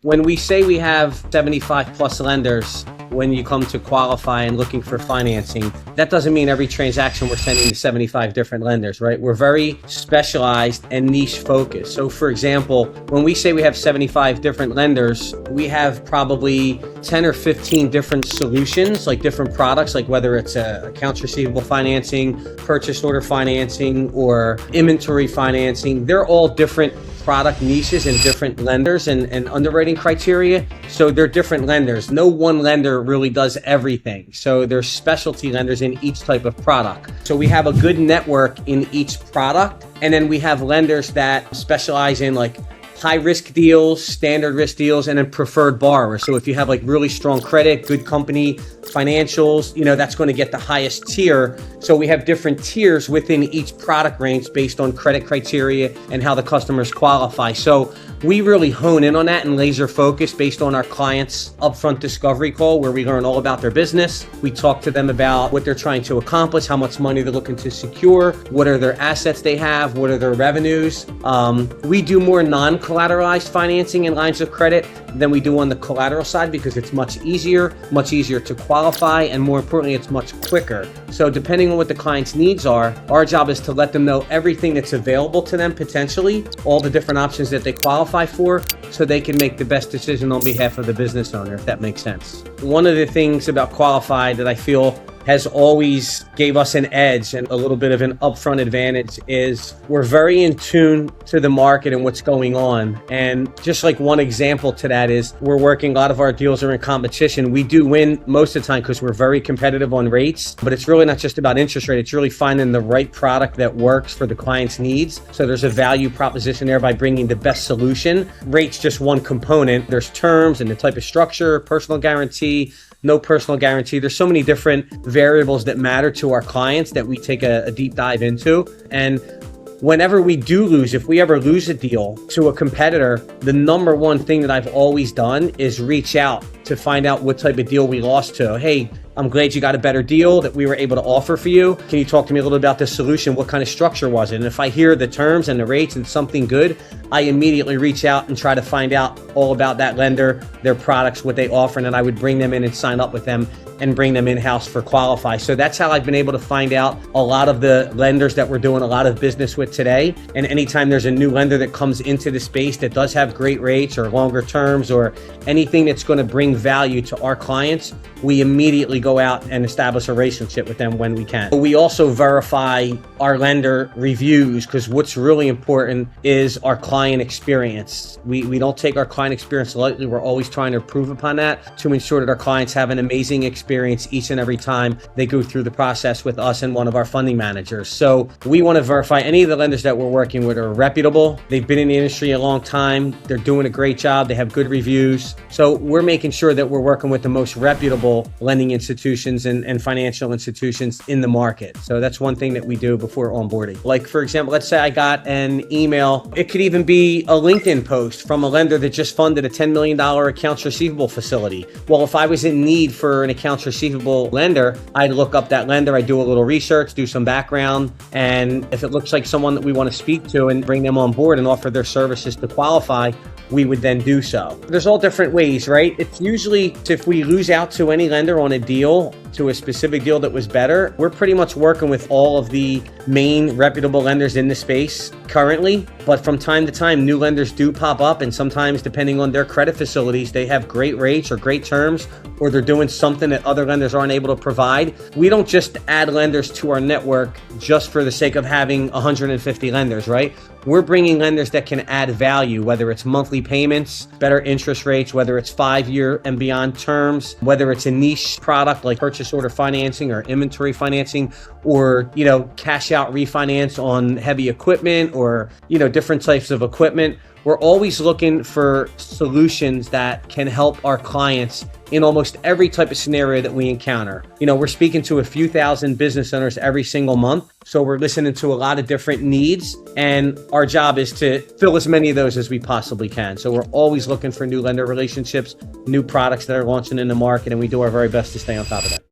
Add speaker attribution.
Speaker 1: When we say we have 75 plus lenders, when you come to QualiFi and looking for financing, that doesn't mean every transaction we're sending to 75 different lenders, right? We're very specialized and niche focused. So for example, when we say we have 75 different lenders, we have probably 10 or 15 different solutions, like different products, like whether it's accounts receivable financing, purchase order financing, or inventory financing. They're all different product niches and different lenders and underwriting criteria. So they're different lenders. No one lender really does everything. So there's specialty lenders in each type of product. So we have a good network in each product. And then we have lenders that specialize in like high risk deals, standard risk deals, and then preferred borrowers. So if you have like really strong credit, good company, financials, that's going to get the highest tier. So we have different tiers within each product range based on credit criteria and how the customers qualify. So we really hone in on that and laser focus based on our clients' upfront discovery call, where we learn all about their business. We talk to them about what they're trying to accomplish, how much money they're looking to secure, what are their assets they have, what are their revenues. We do more non-collateralized financing and lines of credit than we do on the collateral side because it's much easier to qualify, and more importantly, it's much quicker. So depending on what the client's needs are, our job is to let them know everything that's available to them potentially, all the different options that they qualify for, so they can make the best decision on behalf of the business owner, if that makes sense. One of the things about QualiFi that I feel has always gave us an edge and a little bit of an upfront advantage is we're very in tune to the market and what's going on. And just like one example to that is we're working, a lot of our deals are in competition. We do win most of the time because we're very competitive on rates, but it's really not just about interest rate. It's really finding the right product that works for the client's needs. So there's a value proposition there by bringing the best solution. Rate's just one component. There's terms and the type of structure, personal guarantee, no personal guarantee. There's so many different variables that matter to our clients that we take a deep dive into. And whenever we do lose, if we ever lose a deal to a competitor, the number one thing that I've always done is reach out to find out what type of deal we lost to. Hey, I'm glad you got a better deal that we were able to offer for you. Can you talk to me a little bit about the solution? What kind of structure was it? And if I hear the terms and the rates and something good, I immediately reach out and try to find out all about that lender, their products, what they offer, and then I would bring them in and sign up with them and bring them in-house for QualiFi. So that's how I've been able to find out a lot of the lenders that we're doing a lot of business with today. And anytime there's a new lender that comes into the space that does have great rates or longer terms or anything that's going to bring value to our clients, we immediately go out and establish a relationship with them when we can. We also verify our lender reviews because what's really important is our client experience. We don't take our client experience lightly. We're always trying to improve upon that to ensure that our clients have an amazing experience each and every time they go through the process with us and one of our funding managers. So we want to verify any of the lenders that we're working with are reputable. They've been in the industry a long time. They're doing a great job. They have good reviews. So we're making sure that we're working with the most reputable lending institutions and financial institutions in the market. So that's one thing that we do before onboarding. Like for example, let's say I got an email. It could even be a LinkedIn post from a lender that just funded a $10 million accounts receivable facility. Well, if I was in need for an accounts receivable lender, I'd look up that lender. I do a little research, do some background. And if it looks like someone that we want to speak to and bring them on board and offer their services to QualiFi, we would then do so. There's all different ways, right? It's usually if we lose out to any lender on a deal, to a specific deal that was better, we're pretty much working with all of the main reputable lenders in the space currently. But from time to time, new lenders do pop up, and sometimes depending on their credit facilities, they have great rates or great terms, or they're doing something that other lenders aren't able to provide. We don't just add lenders to our network just for the sake of having 150 lenders, right? We're bringing lenders that can add value, whether it's monthly payments, better interest rates, whether it's 5-year and beyond terms, whether it's a niche product like purchase order financing or inventory financing, or, cash out refinance on heavy equipment or, different types of equipment. We're always looking for solutions that can help our clients in almost every type of scenario that we encounter. We're speaking to a few thousand business owners every single month. So we're listening to a lot of different needs, and our job is to fill as many of those as we possibly can. So we're always looking for new lender relationships, new products that are launching in the market, and we do our very best to stay on top of that.